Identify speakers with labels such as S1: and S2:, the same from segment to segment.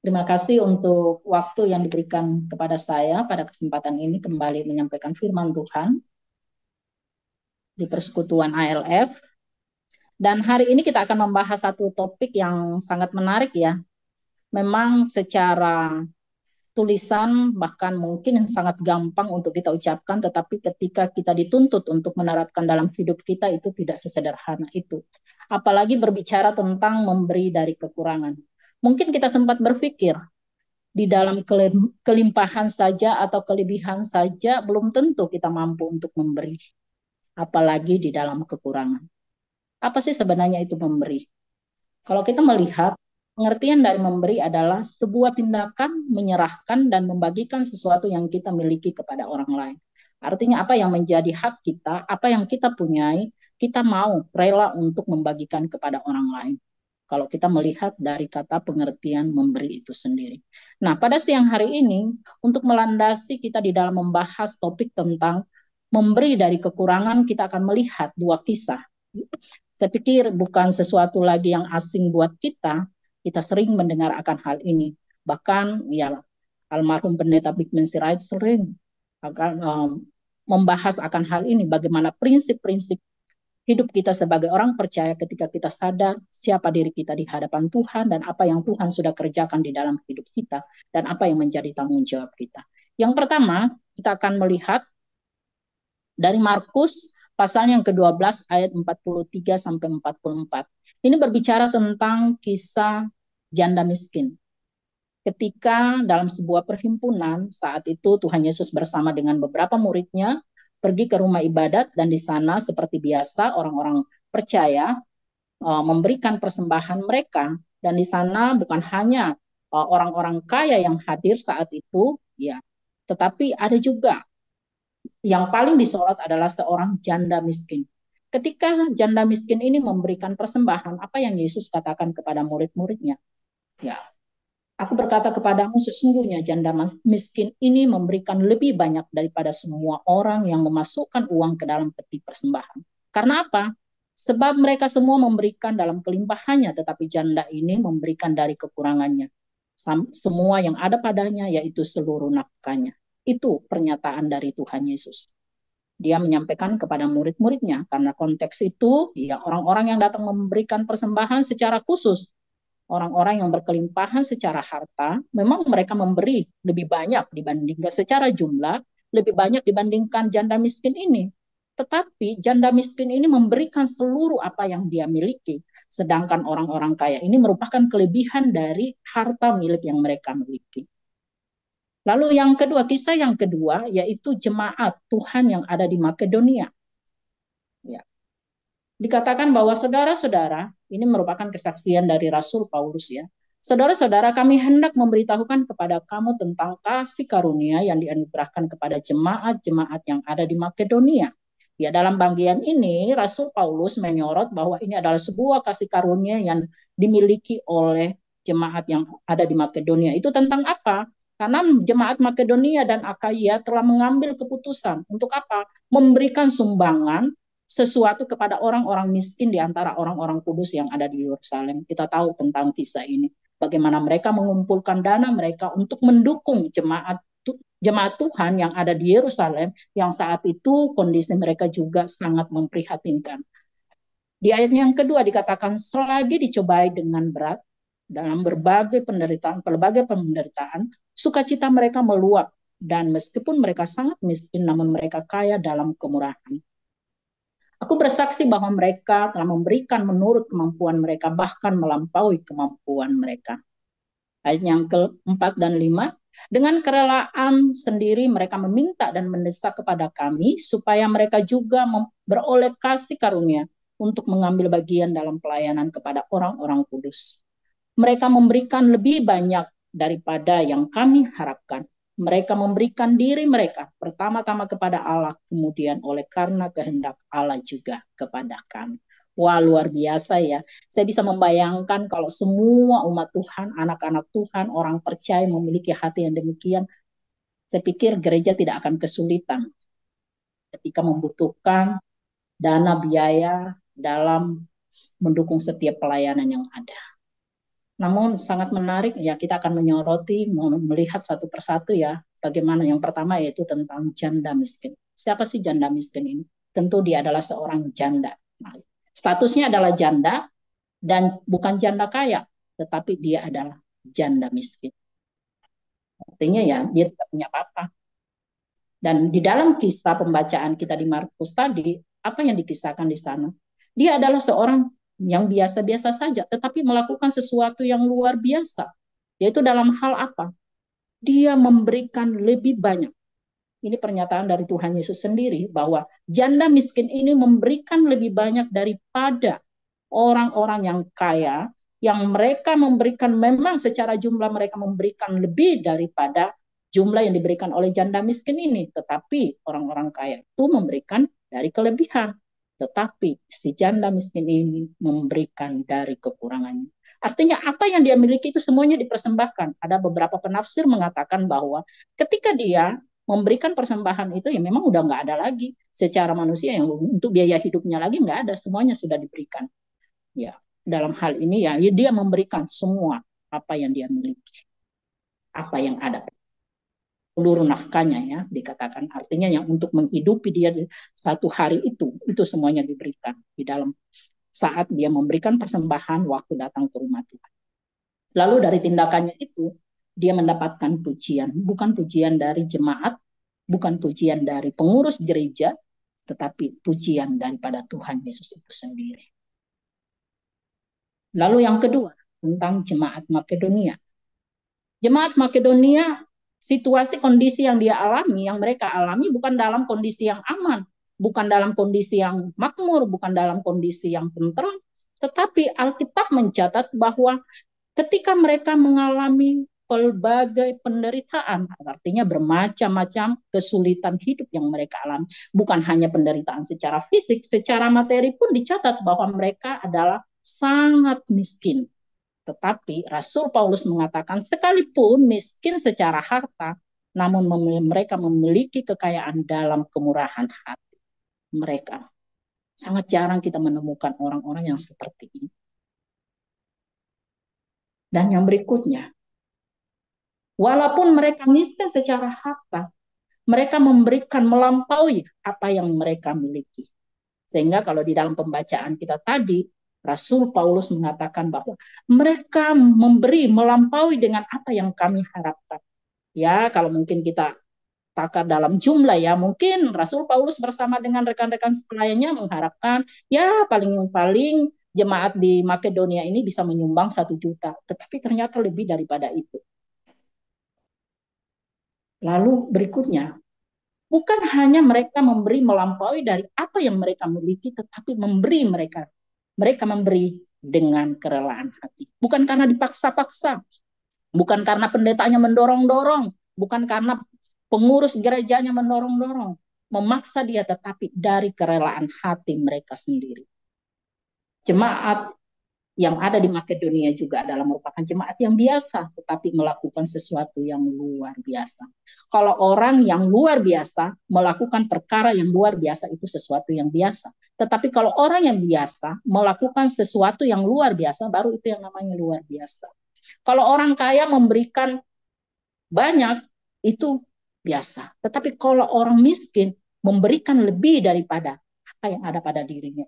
S1: Terima kasih untuk waktu yang diberikan kepada saya pada kesempatan ini kembali menyampaikan firman Tuhan di Persekutuan ALF. Dan hari ini kita akan membahas satu topik yang sangat menarik ya. Memang secara tulisan bahkan mungkin sangat gampang untuk kita ucapkan, tetapi ketika kita dituntut untuk menerapkan dalam hidup kita itu tidak sesederhana itu. Apalagi berbicara tentang memberi dari kekurangan. Mungkin kita sempat berpikir, di dalam kelimpahan saja atau kelebihan saja belum tentu kita mampu untuk memberi, apalagi di dalam kekurangan. Apa sih sebenarnya itu memberi? Kalau kita melihat, pengertian dari memberi adalah sebuah tindakan menyerahkan dan membagikan sesuatu yang kita miliki kepada orang lain. Artinya apa yang menjadi hak kita, apa yang kita punyai, kita mau rela untuk membagikan kepada orang lain. Kalau kita melihat dari kata pengertian memberi itu sendiri. Nah, pada siang hari ini, untuk melandasi kita di dalam membahas topik tentang memberi dari kekurangan, kita akan melihat dua kisah. Saya pikir bukan sesuatu lagi yang asing buat kita sering mendengar akan hal ini. Bahkan ya almarhum pendeta Bigman Sirait sering akan membahas akan hal ini, bagaimana prinsip-prinsip hidup kita sebagai orang percaya ketika kita sadar siapa diri kita di hadapan Tuhan dan apa yang Tuhan sudah kerjakan di dalam hidup kita dan apa yang menjadi tanggung jawab kita. Yang pertama, kita akan melihat dari Markus pasal yang ke-12 ayat 43 sampai 44. Ini berbicara tentang kisah janda miskin. Ketika dalam sebuah perhimpunan, saat itu Tuhan Yesus bersama dengan beberapa muridnya pergi ke rumah ibadat dan di sana seperti biasa orang-orang percaya memberikan persembahan mereka, dan di sana bukan hanya orang-orang kaya yang hadir saat itu, ya, tetapi ada juga yang paling disorot adalah seorang janda miskin. Ketika janda miskin ini memberikan persembahan, apa yang Yesus katakan kepada murid-muridnya? Ya, aku berkata kepadamu sesungguhnya janda miskin ini memberikan lebih banyak daripada semua orang yang memasukkan uang ke dalam peti persembahan. Karena apa? Sebab mereka semua memberikan dalam kelimpahannya, tetapi janda ini memberikan dari kekurangannya. Semua yang ada padanya, yaitu seluruh nafkahnya. Itu pernyataan dari Tuhan Yesus. Dia menyampaikan kepada murid-muridnya, karena konteks itu ya orang-orang yang datang memberikan persembahan secara khusus, orang-orang yang berkelimpahan secara harta, memang mereka memberi lebih banyak dibandingkan secara jumlah, lebih banyak dibandingkan janda miskin ini. Tetapi janda miskin ini memberikan seluruh apa yang dia miliki, sedangkan orang-orang kaya ini merupakan kelebihan dari harta milik yang mereka miliki. Lalu yang kedua, kisah yang kedua, yaitu jemaat Tuhan yang ada di Makedonia. Ya. Dikatakan bahwa saudara-saudara, ini merupakan kesaksian dari Rasul Paulus ya. Saudara-saudara, kami hendak memberitahukan kepada kamu tentang kasih karunia yang dianugerahkan kepada jemaat-jemaat yang ada di Makedonia. Ya, dalam bagian ini Rasul Paulus menyorot bahwa ini adalah sebuah kasih karunia yang dimiliki oleh jemaat yang ada di Makedonia. Itu tentang apa? Karena jemaat Makedonia dan Akaya telah mengambil keputusan untuk apa? Memberikan sumbangan sesuatu kepada orang-orang miskin di antara orang-orang kudus yang ada di Yerusalem. Kita tahu tentang kisah ini. Bagaimana mereka mengumpulkan dana mereka untuk mendukung jemaat Tuhan yang ada di Yerusalem, yang saat itu kondisi mereka juga sangat memprihatinkan. Di ayat yang kedua dikatakan selagi dicobai dengan berat dalam berbagai penderitaan, sukacita mereka meluap, dan meskipun mereka sangat miskin namun mereka kaya dalam kemurahan. Aku bersaksi bahwa mereka telah memberikan menurut kemampuan mereka, bahkan melampaui kemampuan mereka. Ayat yang keempat dan lima, dengan kerelaan sendiri mereka meminta dan mendesak kepada kami supaya mereka juga beroleh kasih karunia untuk mengambil bagian dalam pelayanan kepada orang-orang kudus. Mereka memberikan lebih banyak daripada yang kami harapkan. Mereka memberikan diri mereka pertama-tama kepada Allah, kemudian oleh karena kehendak Allah juga kepada kami. Wah, luar biasa ya. Saya bisa membayangkan kalau semua umat Tuhan, anak-anak Tuhan, orang percaya memiliki hati yang demikian, saya pikir gereja tidak akan kesulitan ketika membutuhkan dana biaya dalam mendukung setiap pelayanan yang ada. Namun sangat menarik ya, kita akan menyoroti, melihat satu persatu ya, bagaimana. Yang pertama yaitu tentang janda miskin. Siapa sih janda miskin ini? Tentu dia adalah seorang janda. Nah, statusnya adalah janda dan bukan janda kaya, tetapi dia adalah janda miskin. Artinya ya dia tidak punya apa-apa. Dan di dalam kisah pembacaan kita di Markus tadi, apa yang dikisahkan di sana? Dia adalah seorang yang biasa-biasa saja, tetapi melakukan sesuatu yang luar biasa. Yaitu dalam hal apa? Dia memberikan lebih banyak. Ini pernyataan dari Tuhan Yesus sendiri, bahwa janda miskin ini memberikan lebih banyak daripada orang-orang yang kaya, yang mereka memberikan, memang secara jumlah mereka memberikan lebih daripada jumlah yang diberikan oleh janda miskin ini. Tetapi orang-orang kaya itu memberikan dari kelebihan. Tetapi si janda miskin ini memberikan dari kekurangannya. Artinya apa yang dia miliki itu semuanya dipersembahkan. Ada beberapa penafsir mengatakan bahwa ketika dia memberikan persembahan itu, ya memang udah nggak ada lagi secara manusia yang untuk biaya hidupnya lagi, nggak ada, semuanya sudah diberikan. Ya, dalam hal ini ya dia memberikan semua apa yang dia miliki, apa yang ada, seluruh nafkahnya ya dikatakan. Artinya yang untuk menghidupi dia di satu hari itu semuanya diberikan di dalam saat dia memberikan persembahan waktu datang ke rumah Tuhan. Lalu dari tindakannya itu dia mendapatkan pujian, bukan pujian dari jemaat, bukan pujian dari pengurus gereja, tetapi pujian daripada Tuhan Yesus itu sendiri. Lalu yang kedua, tentang jemaat Makedonia. Jemaat Makedonia, situasi kondisi yang dia alami, yang mereka alami bukan dalam kondisi yang aman, bukan dalam kondisi yang makmur, bukan dalam kondisi yang tentram, tetapi Alkitab mencatat bahwa ketika mereka mengalami pelbagai penderitaan, artinya bermacam-macam kesulitan hidup yang mereka alami, bukan hanya penderitaan secara fisik, secara materi pun dicatat bahwa mereka adalah sangat miskin. Tetapi Rasul Paulus mengatakan sekalipun miskin secara harta, namun mereka memiliki kekayaan dalam kemurahan hati mereka. Sangat jarang kita menemukan orang-orang yang seperti ini. Dan yang berikutnya, walaupun mereka miskin secara harta, mereka memberikan melampaui apa yang mereka miliki. Sehingga kalau di dalam pembacaan kita tadi, Rasul Paulus mengatakan bahwa mereka memberi melampaui dengan apa yang kami harapkan. Ya, kalau mungkin kita takar dalam jumlah ya, mungkin Rasul Paulus bersama dengan rekan-rekan pelayannya mengharapkan ya paling-paling jemaat di Makedonia ini bisa menyumbang 1 juta. Tetapi ternyata lebih daripada itu. Lalu berikutnya, bukan hanya mereka memberi melampaui dari apa yang mereka miliki, tetapi mereka memberi dengan kerelaan hati. Bukan karena dipaksa-paksa, bukan karena pendetanya mendorong-dorong, bukan karena pengurus gerejanya mendorong-dorong, memaksa dia, tetapi dari kerelaan hati mereka sendiri. Jemaat yang ada di Makedonia juga adalah merupakan jemaat yang biasa, tetapi melakukan sesuatu yang luar biasa. Kalau orang yang luar biasa melakukan perkara yang luar biasa, itu sesuatu yang biasa. Tetapi kalau orang yang biasa melakukan sesuatu yang luar biasa, baru itu yang namanya luar biasa. Kalau orang kaya memberikan banyak, itu biasa. Tetapi kalau orang miskin memberikan lebih daripada apa yang ada pada dirinya,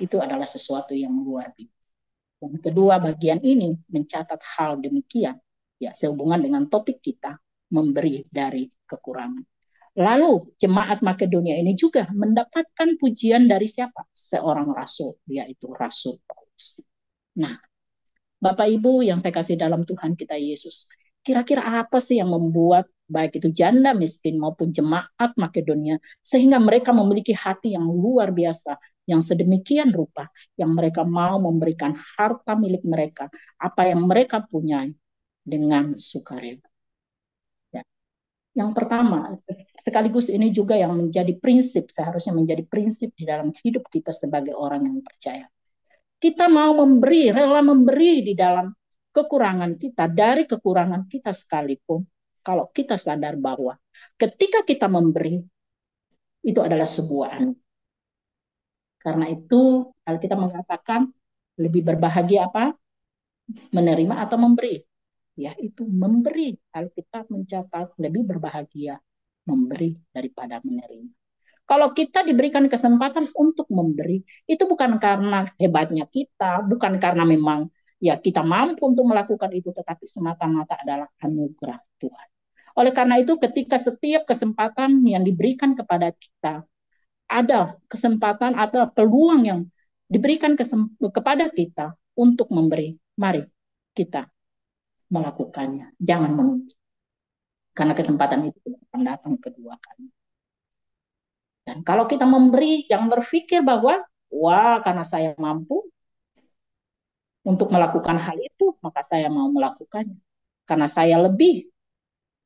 S1: itu adalah sesuatu yang luar biasa. Yang kedua, bagian ini mencatat hal demikian, ya sehubungan dengan topik kita, memberi dari kekurangan. Lalu jemaat Makedonia ini juga mendapatkan pujian dari siapa? Seorang rasul, yaitu Rasul Paulus. Nah, Bapak Ibu yang saya kasih dalam Tuhan kita Yesus, kira-kira apa sih yang membuat baik itu janda miskin maupun jemaat Makedonia sehingga mereka memiliki hati yang luar biasa, yang sedemikian rupa, yang mereka mau memberikan harta milik mereka, apa yang mereka punya dengan sukarela. Ya. Yang pertama, sekaligus ini juga yang menjadi prinsip, seharusnya menjadi prinsip di dalam hidup kita sebagai orang yang percaya. Kita mau memberi, rela memberi di dalam kekurangan kita, dari kekurangan kita sekalipun, kalau kita sadar bahwa ketika kita memberi, itu adalah sebuah anugerah. Karena itu, Alkitab mengatakan lebih berbahagia apa? Menerima atau memberi? Yaitu memberi. Alkitab mencatat lebih berbahagia memberi daripada menerima. Kalau kita diberikan kesempatan untuk memberi, itu bukan karena hebatnya kita, bukan karena memang ya kita mampu untuk melakukan itu, tetapi semata-mata adalah anugerah Tuhan. Oleh karena itu, ketika setiap kesempatan yang diberikan kepada kita, ada kesempatan atau peluang yang diberikan kepada kita untuk memberi, mari kita melakukannya. Jangan menunggu. Karena kesempatan itu akan datang kedua kali. Dan kalau kita memberi, jangan berpikir bahwa, wah karena saya mampu untuk melakukan hal itu, maka saya mau melakukannya. Karena saya lebih.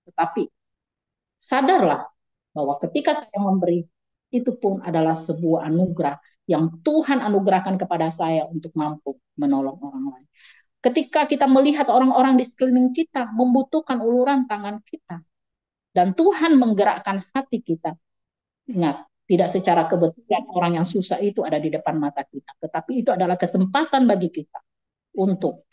S1: Tetapi sadarlah bahwa ketika saya memberi, itu pun adalah sebuah anugerah yang Tuhan anugerahkan kepada saya untuk mampu menolong orang lain. Ketika kita melihat orang-orang di sekeliling kita membutuhkan uluran tangan kita, dan Tuhan menggerakkan hati kita, ingat, tidak secara kebetulan orang yang susah itu ada di depan mata kita, tetapi itu adalah kesempatan bagi kita untuk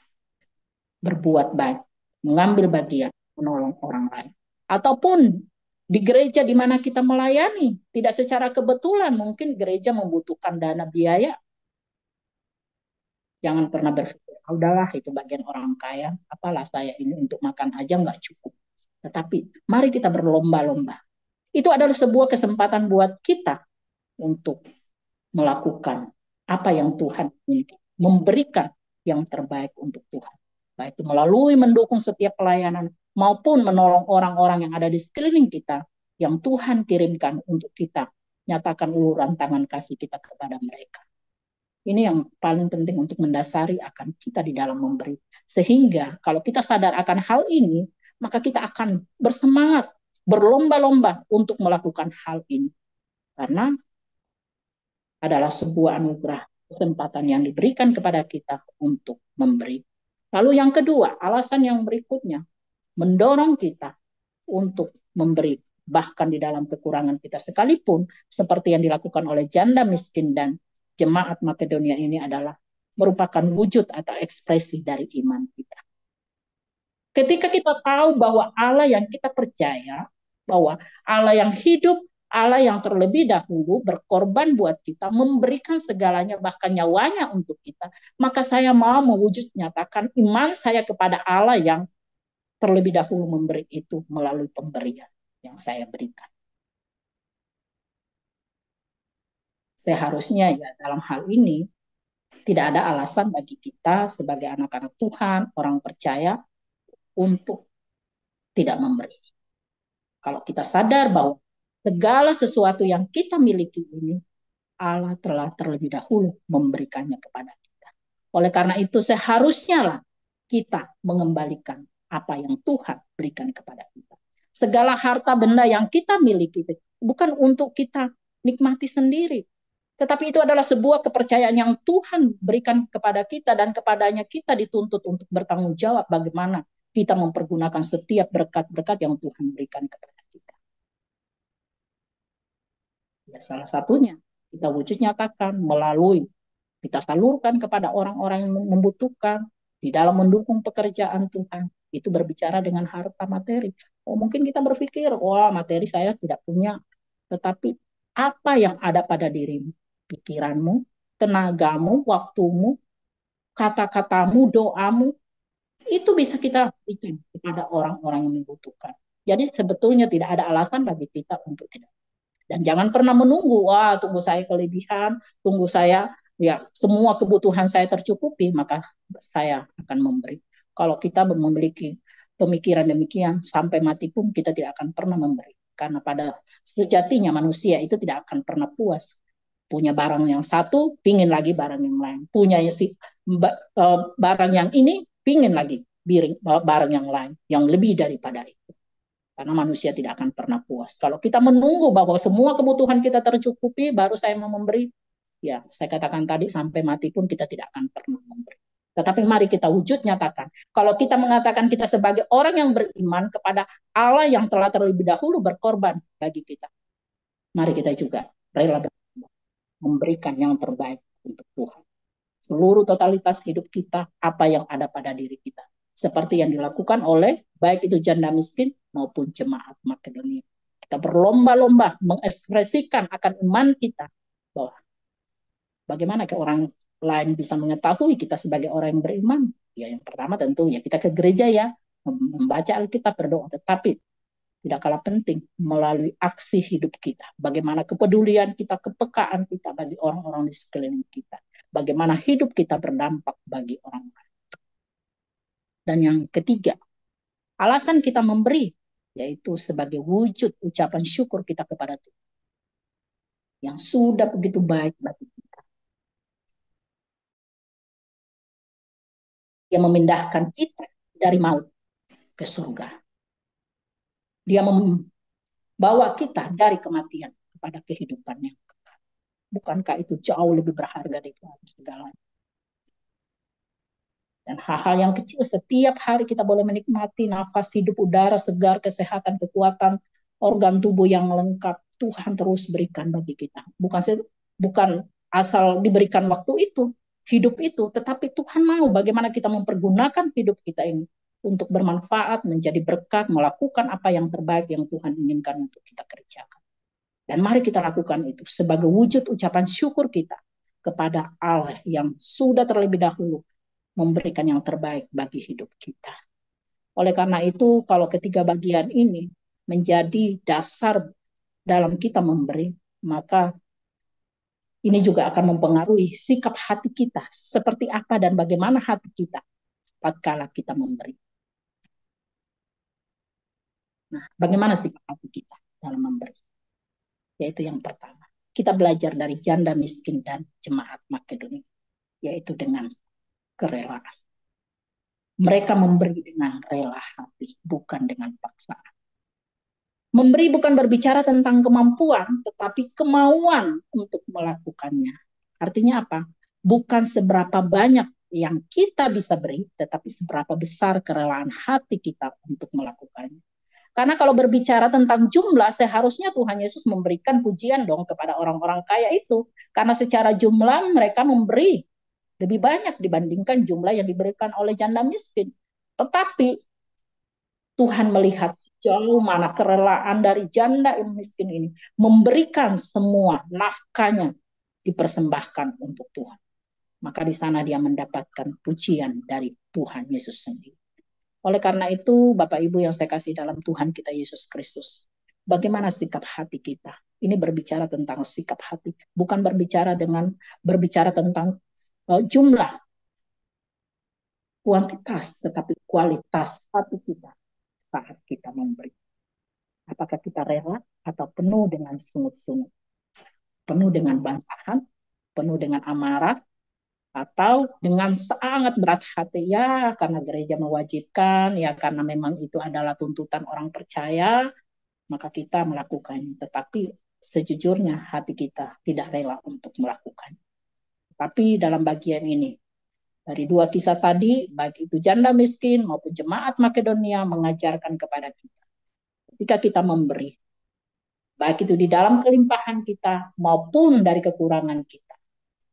S1: berbuat baik, mengambil bagian, menolong orang lain. Ataupun di gereja di mana kita melayani, tidak secara kebetulan, mungkin gereja membutuhkan dana biaya. Jangan pernah berpikir, udahlah itu bagian orang kaya, apalah saya ini untuk makan aja nggak cukup. Tetapi mari kita berlomba-lomba. Itu adalah sebuah kesempatan buat kita untuk melakukan apa yang Tuhan inginkan, memberikan yang terbaik untuk Tuhan. Baik itu melalui mendukung setiap pelayanan maupun menolong orang-orang yang ada di sekeliling kita yang Tuhan kirimkan untuk kita nyatakan uluran tangan kasih kita kepada mereka. Ini yang paling penting untuk mendasari akan kita di dalam memberi. Sehingga kalau kita sadar akan hal ini, maka kita akan bersemangat, berlomba-lomba untuk melakukan hal ini. Karena adalah sebuah anugerah kesempatan yang diberikan kepada kita untuk memberi. Lalu yang kedua, alasan yang berikutnya, mendorong kita untuk memberi. Bahkan di dalam kekurangan kita sekalipun, seperti yang dilakukan oleh janda miskin dan jemaat Makedonia ini adalah merupakan wujud atau ekspresi dari iman kita. Ketika kita tahu bahwa Allah yang kita percaya, bahwa Allah yang hidup, Allah yang terlebih dahulu berkorban buat kita, memberikan segalanya, bahkan nyawanya untuk kita, maka saya mau mewujud nyatakan iman saya kepada Allah yang terlebih dahulu memberi itu melalui pemberian yang saya berikan. Seharusnya ya dalam hal ini tidak ada alasan bagi kita sebagai anak-anak Tuhan, orang percaya untuk tidak memberi. Kalau kita sadar bahwa segala sesuatu yang kita miliki ini Allah telah terlebih dahulu memberikannya kepada kita. Oleh karena itu seharusnya lah kita mengembalikan apa yang Tuhan berikan kepada kita. Segala harta benda yang kita miliki itu bukan untuk kita nikmati sendiri, tetapi itu adalah sebuah kepercayaan yang Tuhan berikan kepada kita dan kepadanya kita dituntut untuk bertanggung jawab bagaimana kita mempergunakan setiap berkat-berkat yang Tuhan berikan kepada kita. Ya, salah satunya kita wujud nyatakan melalui kita salurkan kepada orang-orang yang membutuhkan di dalam mendukung pekerjaan Tuhan. Itu berbicara dengan harta materi. Oh, mungkin kita berpikir, wah materi saya tidak punya. Tetapi apa yang ada pada dirimu, pikiranmu, tenagamu, waktumu, kata-katamu, doamu, itu bisa kita berikan kepada orang-orang yang membutuhkan. Jadi sebetulnya tidak ada alasan bagi kita untuk tidak. Dan jangan pernah menunggu, wah tunggu saya kelebihan, tunggu saya ya semua kebutuhan saya tercukupi, maka saya akan memberi. Kalau kita memiliki pemikiran demikian, sampai mati pun kita tidak akan pernah memberi. Karena pada sejatinya manusia itu tidak akan pernah puas. Punya barang yang satu, pingin lagi barang yang lain. Punya si barang yang ini, pingin lagi barang yang lain, yang lebih daripada itu. Karena manusia tidak akan pernah puas. Kalau kita menunggu bahwa semua kebutuhan kita tercukupi, baru saya mau memberi, ya saya katakan tadi sampai mati pun kita tidak akan pernah memberi. Tetapi mari kita wujud nyatakan. Kalau kita mengatakan kita sebagai orang yang beriman kepada Allah yang telah terlebih dahulu berkorban bagi kita, mari kita juga rela memberikan yang terbaik untuk Tuhan. seluruh totalitas hidup kita, apa yang ada pada diri kita. Seperti yang dilakukan oleh baik itu janda miskin maupun jemaat Makedonia. Kita berlomba-lomba mengekspresikan akan iman kita bahwa bagaimana ke orang lain bisa mengetahui kita sebagai orang yang beriman. Ya, yang pertama tentu ya kita ke gereja ya, membaca Alkitab, berdoa, tetapi tidak kalah penting melalui aksi hidup kita. Bagaimana kepedulian kita, kepekaan kita bagi orang-orang di sekeliling kita. Bagaimana hidup kita berdampak bagi orang lain. Dan yang ketiga, alasan kita memberi, yaitu sebagai wujud ucapan syukur kita kepada Tuhan yang sudah begitu baik bagi kita. Dia memindahkan kita dari maut ke surga. Dia membawa kita dari kematian kepada kehidupan yang kekal. Bukankah itu jauh lebih berharga dari segalanya? Dan hal-hal yang kecil setiap hari kita boleh menikmati nafas hidup, udara segar, kesehatan, kekuatan, organ tubuh yang lengkap. Tuhan terus berikan bagi kita. Bukan asal diberikan waktu itu, hidup itu, tetapi Tuhan mau bagaimana kita mempergunakan hidup kita ini untuk bermanfaat, menjadi berkat, melakukan apa yang terbaik yang Tuhan inginkan untuk kita kerjakan. Dan mari kita lakukan itu sebagai wujud ucapan syukur kita kepada Allah yang sudah terlebih dahulu memberikan yang terbaik bagi hidup kita. Oleh karena itu, kalau ketiga bagian ini menjadi dasar dalam kita memberi, maka ini juga akan mempengaruhi sikap hati kita, seperti apa dan bagaimana hati kita tatkala kita memberi. Nah, bagaimana sikap hati kita dalam memberi? Yaitu yang pertama, kita belajar dari janda miskin dan jemaat Makedonia, yaitu dengan kerelaan. Mereka memberi dengan rela hati, bukan dengan paksaan. Memberi bukan berbicara tentang kemampuan, tetapi kemauan untuk melakukannya. Artinya apa? Bukan seberapa banyak yang kita bisa beri, tetapi seberapa besar kerelaan hati kita untuk melakukannya. Karena kalau berbicara tentang jumlah, seharusnya Tuhan Yesus memberikan pujian dong kepada orang-orang kaya itu. Karena secara jumlah mereka memberi lebih banyak dibandingkan jumlah yang diberikan oleh janda miskin. Tetapi Tuhan melihat sejauh mana kerelaan dari janda yang miskin ini memberikan semua nafkahnya dipersembahkan untuk Tuhan. Maka di sana dia mendapatkan pujian dari Tuhan Yesus sendiri. Oleh karena itu, Bapak Ibu yang saya kasih dalam Tuhan kita Yesus Kristus, bagaimana sikap hati kita? Ini berbicara tentang sikap hati, bukan berbicara tentang jumlah, kuantitas, tetapi kualitas hati kita saat kita memberi. Apakah kita rela atau penuh dengan sungut-sungut, penuh dengan bantahan, penuh dengan amarah, atau dengan sangat berat hati ya karena gereja mewajibkan, ya karena memang itu adalah tuntutan orang percaya, maka kita melakukannya. Tetapi sejujurnya hati kita tidak rela untuk melakukan. Tapi dalam bagian ini, dari dua kisah tadi, baik itu janda miskin maupun jemaat Makedonia mengajarkan kepada kita, ketika kita memberi, baik itu di dalam kelimpahan kita maupun dari kekurangan kita,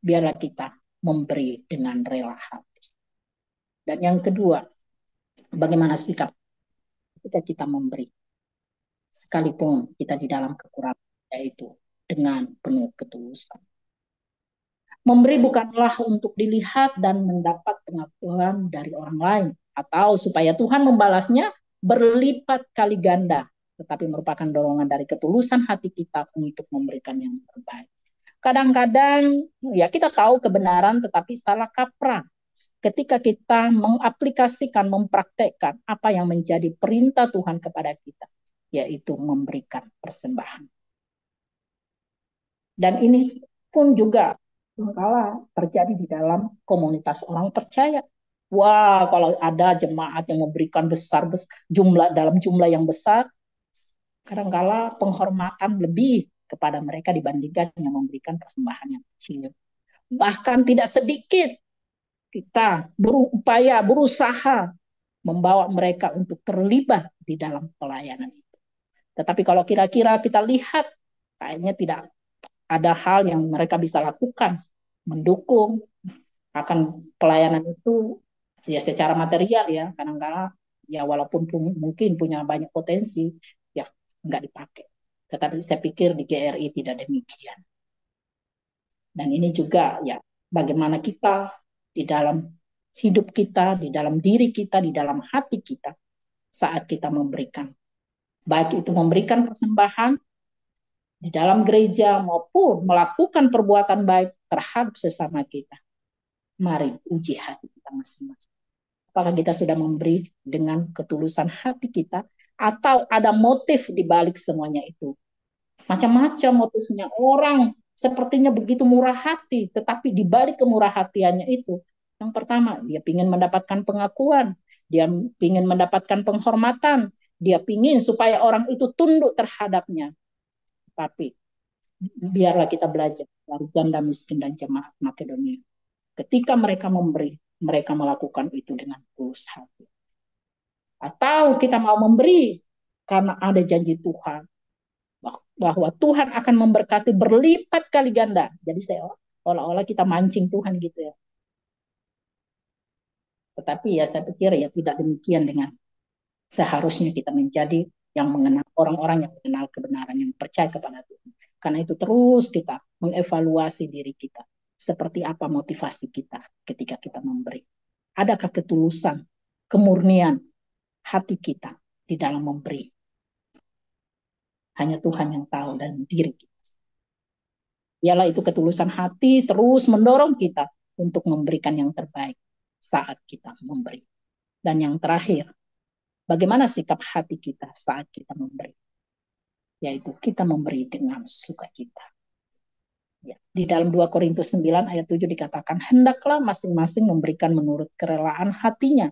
S1: biarlah kita memberi dengan rela hati. Dan yang kedua, bagaimana sikap ketika kita memberi, sekalipun kita di dalam kekurangan, yaitu dengan penuh ketulusan. Memberi bukanlah untuk dilihat dan mendapat pengakuan dari orang lain, atau supaya Tuhan membalasnya berlipat kali ganda, tetapi merupakan dorongan dari ketulusan hati kita untuk memberikan yang terbaik. Kadang-kadang ya kita tahu kebenaran tetapi salah kaprah ketika kita mengaplikasikan, mempraktekkan apa yang menjadi perintah Tuhan kepada kita, yaitu memberikan persembahan. Dan ini pun juga kala terjadi di dalam komunitas orang percaya. Wah, kalau ada jemaat yang memberikan besar dalam jumlah yang besar, kadangkala penghormatan lebih kepada mereka dibandingkan yang memberikan persembahan yang kecil. Bahkan tidak sedikit kita berusaha membawa mereka untuk terlibat di dalam pelayanan itu. Tetapi kalau kira-kira kita lihat, kayaknya tidak ada hal yang mereka bisa lakukan, mendukung, Akan pelayanan itu ya secara material ya, kadang-kadang ya walaupun mungkin punya banyak potensi, ya nggak dipakai. Tetapi saya pikir di GRI tidak demikian. Dan ini juga ya bagaimana kita di dalam hidup kita, di dalam diri kita, di dalam hati kita saat kita memberikan. Baik itu memberikan persembahan di dalam gereja maupun melakukan perbuatan baik terhadap sesama kita. Mari uji hati kita masing-masing. Apakah kita sudah memberi dengan ketulusan hati kita atau ada motif di balik semuanya itu? Macam-macam motifnya. Orang sepertinya begitu murah hati, tetapi di balik kemurah hatiannya itu, yang pertama, dia ingin mendapatkan pengakuan, dia ingin mendapatkan penghormatan, dia ingin supaya orang itu tunduk terhadapnya. Tapi biarlah kita belajar dari janda miskin dan jemaat Makedonia. Ketika mereka memberi, mereka melakukan itu dengan tulus hati. Atau kita mau memberi karena ada janji Tuhan bahwa Tuhan akan memberkati berlipat kali ganda. Jadi saya olah-olah kita mancing Tuhan gitu ya. Tetapi ya saya pikir ya tidak demikian dengan seharusnya kita menjadi yang mengenal orang-orang yang mengenal kebenaran, yang percaya kepada Tuhan. Karena itu terus kita mengevaluasi diri kita. Seperti apa motivasi kita ketika kita memberi. Adakah ketulusan, kemurnian hati kita di dalam memberi. Hanya Tuhan yang tahu dan diri kita. Ialah itu ketulusan hati terus mendorong kita untuk memberikan yang terbaik saat kita memberi. Dan yang terakhir, bagaimana sikap hati kita saat kita memberi? Yaitu kita memberi dengan sukacita. Ya. Di dalam 2 Korintus 9 ayat 7 dikatakan, hendaklah masing-masing memberikan menurut kerelaan hatinya.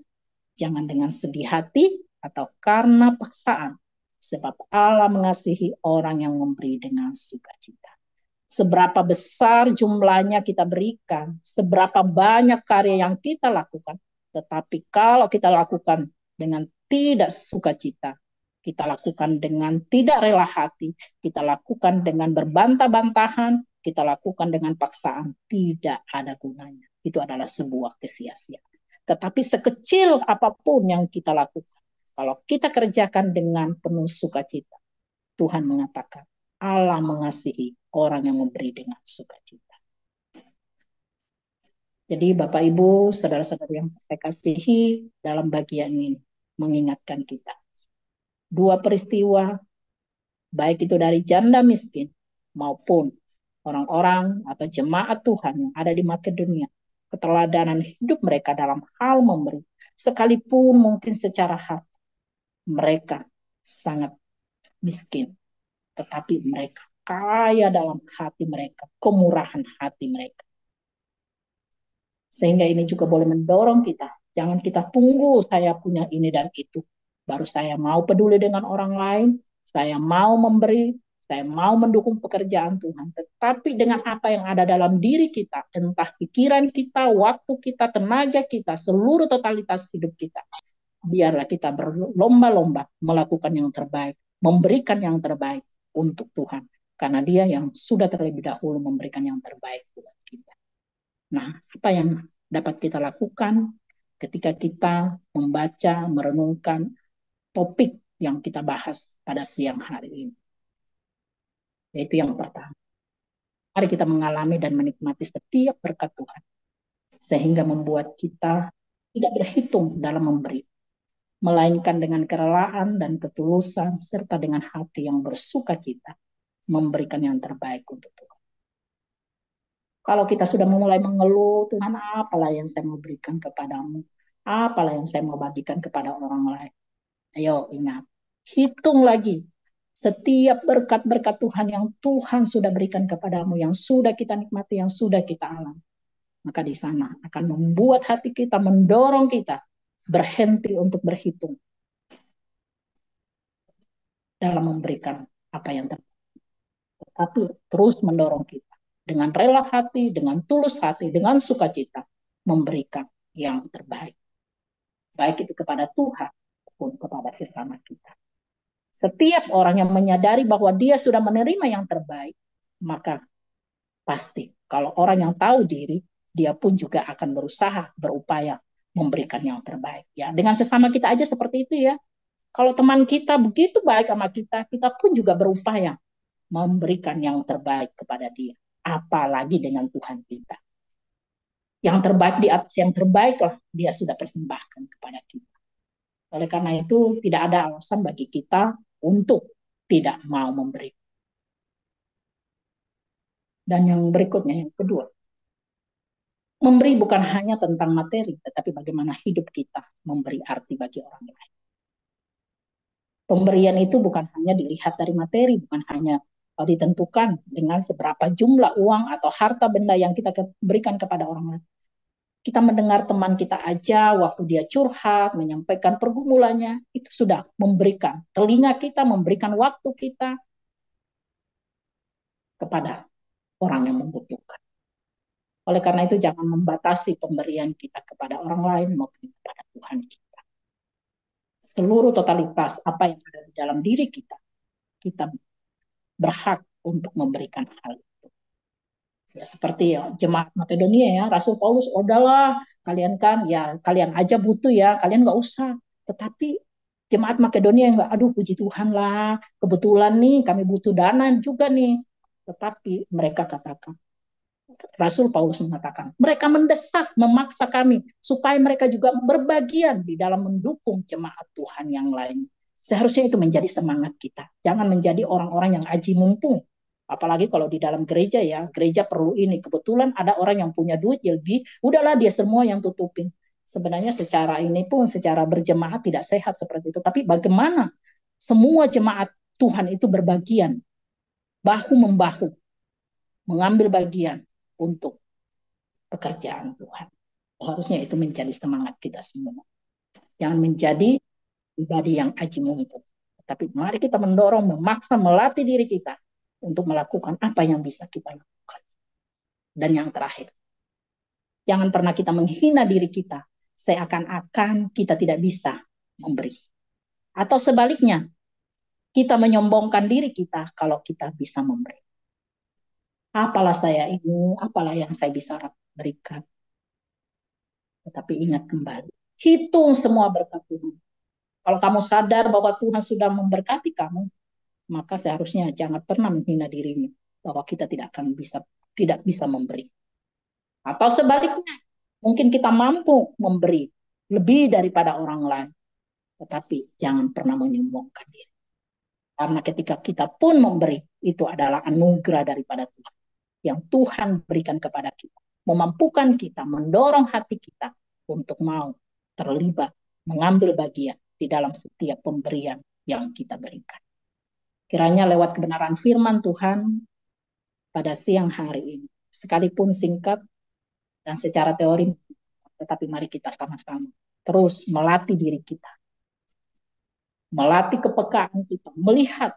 S1: Jangan dengan sedih hati atau karena paksaan. Sebab Allah mengasihi orang yang memberi dengan sukacita. Seberapa besar jumlahnya kita berikan, seberapa banyak karya yang kita lakukan. Tetapi kalau kita lakukan dengan tidak sukacita, kita lakukan dengan tidak rela hati, kita lakukan dengan berbantah-bantahan, kita lakukan dengan paksaan, tidak ada gunanya. Itu adalah sebuah kesia-siaan. Tetapi sekecil apapun yang kita lakukan, kalau kita kerjakan dengan penuh sukacita, Tuhan mengatakan, Allah mengasihi orang yang memberi dengan sukacita. Jadi Bapak Ibu, saudara-saudara yang saya kasihi, dalam bagian ini mengingatkan kita. Dua peristiwa, baik itu dari janda miskin maupun orang-orang atau jemaat Tuhan yang ada di Makedonia, keteladanan hidup mereka dalam hal memberi, sekalipun mungkin secara hati mereka sangat miskin, tetapi mereka kaya dalam hati mereka, kemurahan hati mereka. Sehingga ini juga boleh mendorong kita. Jangan kita tunggu saya punya ini dan itu. Baru saya mau peduli dengan orang lain, saya mau memberi, saya mau mendukung pekerjaan Tuhan. Tetapi dengan apa yang ada dalam diri kita, entah pikiran kita, waktu kita, tenaga kita, seluruh totalitas hidup kita. Biarlah kita berlomba-lomba melakukan yang terbaik, memberikan yang terbaik untuk Tuhan. Karena dia yang sudah terlebih dahulu memberikan yang terbaik buat kita. Nah, apa yang dapat kita lakukan ketika kita membaca, merenungkan topik yang kita bahas pada siang hari ini? Yaitu yang pertama, mari kita mengalami dan menikmati setiap berkat Tuhan. Sehingga membuat kita tidak berhitung dalam memberi, melainkan dengan kerelaan dan ketulusan, serta dengan hati yang bersuka cita, memberikan yang terbaik untuk Tuhan. Kalau kita sudah memulai mengeluh, Tuhan apalah yang saya mau berikan kepadamu, apalah yang saya mau bagikan kepada orang lain. Ayo ingat, hitung lagi setiap berkat-berkat Tuhan yang Tuhan sudah berikan kepadamu, yang sudah kita nikmati, yang sudah kita alami. Maka di sana akan membuat hati kita, mendorong kita berhenti untuk berhitung dalam memberikan apa yang terbaik. Tetapi terus mendorong kita dengan rela hati, dengan tulus hati, dengan sukacita memberikan yang terbaik. Baik itu kepada Tuhan maupun kepada sesama kita. Setiap orang yang menyadari bahwa dia sudah menerima yang terbaik, maka pasti kalau orang yang tahu diri, dia pun juga akan berusaha, berupaya memberikan yang terbaik. Ya, dengan sesama kita aja seperti itu ya. Kalau teman kita begitu baik sama kita, kita pun juga berupaya memberikan yang terbaik kepada dia. Apalagi dengan Tuhan kita. Yang terbaik di atas yang terbaik lah dia sudah persembahkan kepada kita. Oleh karena itu tidak ada alasan bagi kita untuk tidak mau memberi. Dan yang berikutnya, yang kedua, memberi bukan hanya tentang materi, tetapi bagaimana hidup kita memberi arti bagi orang lain. Pemberian itu bukan hanya dilihat dari materi, bukan hanya ditentukan dengan seberapa jumlah uang atau harta benda yang kita berikan kepada orang lain. Kita mendengar teman kita aja waktu dia curhat, menyampaikan pergumulannya, itu sudah memberikan. Telinga kita memberikan waktu kita kepada orang yang membutuhkan. Oleh karena itu jangan membatasi pemberian kita kepada orang lain maupun kepada Tuhan kita. Seluruh totalitas apa yang ada di dalam diri kita, kita berhak untuk memberikan hal itu. Ya, seperti ya jemaat Makedonia ya, Rasul Paulus, udahlah kalian kan ya kalian aja butuh ya, kalian nggak usah. Tetapi jemaat Makedonia yang nggak, aduh puji Tuhan lah, kebetulan nih kami butuh dana juga nih. Tetapi mereka katakan, Rasul Paulus mengatakan, mereka mendesak, memaksa kami supaya mereka juga berbagian di dalam mendukung jemaat Tuhan yang lain. Seharusnya itu menjadi semangat kita. Jangan menjadi orang-orang yang aji mumpung. Apalagi kalau di dalam gereja ya, gereja perlu ini. Kebetulan ada orang yang punya duit ya lebih, udahlah dia semua yang tutupin. Sebenarnya secara ini pun, secara berjemaat tidak sehat seperti itu. Tapi bagaimana semua jemaat Tuhan itu berbagian, bahu-membahu, mengambil bagian untuk pekerjaan Tuhan. Harusnya itu menjadi semangat kita semua. Jangan menjadi pribadi yang aji mumpung. Tapi mari kita mendorong, memaksa, melatih diri kita untuk melakukan apa yang bisa kita lakukan. Dan yang terakhir, jangan pernah kita menghina diri kita seakan-akan kita tidak bisa memberi. Atau sebaliknya, kita menyombongkan diri kita kalau kita bisa memberi. Apalah saya ini, apalah yang saya bisa berikan. Tetapi ingat kembali, hitung semua berkat Tuhan. Kalau kamu sadar bahwa Tuhan sudah memberkati kamu, maka seharusnya jangan pernah menghina dirimu bahwa kita tidak bisa memberi. Atau sebaliknya, mungkin kita mampu memberi lebih daripada orang lain, tetapi jangan pernah menyombongkan diri. Karena ketika kita pun memberi, itu adalah anugerah daripada Tuhan yang Tuhan berikan kepada kita, memampukan kita, mendorong hati kita untuk mau terlibat, mengambil bagian di dalam setiap pemberian yang kita berikan. Kiranya lewat kebenaran firman Tuhan pada siang hari ini, sekalipun singkat dan secara teori, tetapi mari kita sama-sama terus melatih diri kita, melatih kepekaan kita, melihat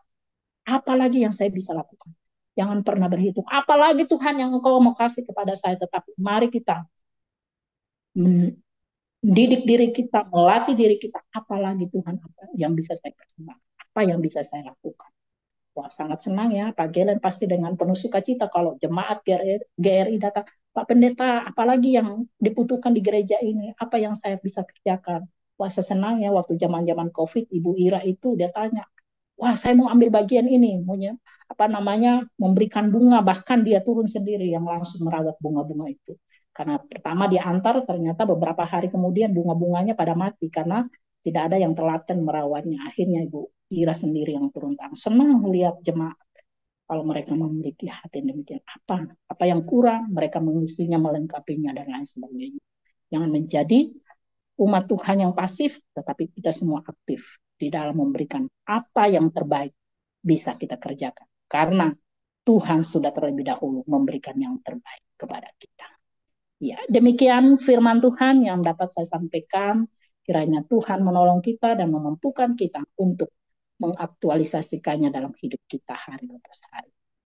S1: apa lagi yang saya bisa lakukan. Jangan pernah berhitung, apalagi Tuhan yang Engkau mau kasih kepada saya, tetapi mari kita mendidik diri kita, melatih diri kita, apalagi Tuhan apa yang bisa saya persembahkan, apa yang bisa saya lakukan. Wah, sangat senang ya Pak Gelen, pasti dengan penuh sukacita kalau jemaat GRI datang, Pak Pendeta, apalagi yang dibutuhkan di gereja ini, apa yang saya bisa kerjakan. Wah, saya senang ya waktu zaman-zaman COVID, Ibu Ira itu dia tanya, wah saya mau ambil bagian ini, maunya apa namanya memberikan bunga, bahkan dia turun sendiri yang langsung merawat bunga-bunga itu. Karena pertama diantar, ternyata beberapa hari kemudian bunga-bunganya pada mati karena tidak ada yang telaten merawatnya. Akhirnya Ibu Ira sendiri yang turun tangan. Senang melihat jemaat kalau mereka memiliki hati demikian. Apa yang kurang, mereka mengisinya, melengkapinya dan lain sebagainya. Jangan menjadi umat Tuhan yang pasif, tetapi kita semua aktif di dalam memberikan apa yang terbaik bisa kita kerjakan. Karena Tuhan sudah terlebih dahulu memberikan yang terbaik kepada kita. Ya, demikian firman Tuhan yang dapat saya sampaikan. Kiranya Tuhan menolong kita dan memampukan kita untuk mengaktualisasikannya dalam hidup kita hari lepas hari.